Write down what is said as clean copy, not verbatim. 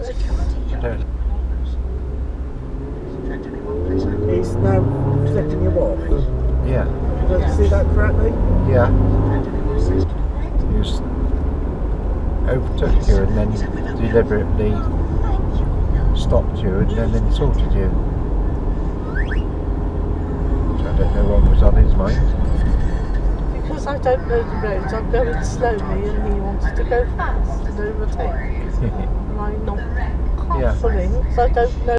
I don't. He's now protecting your wife. Yeah. Did I see that correctly? Yeah. He was overtook you and then deliberately stopped you and then insulted you. So I don't know what was on his mind. Because I don't know the roads, I'm going slowly and he wanted to go fast and overtake. And I'm not confident, because I don't know.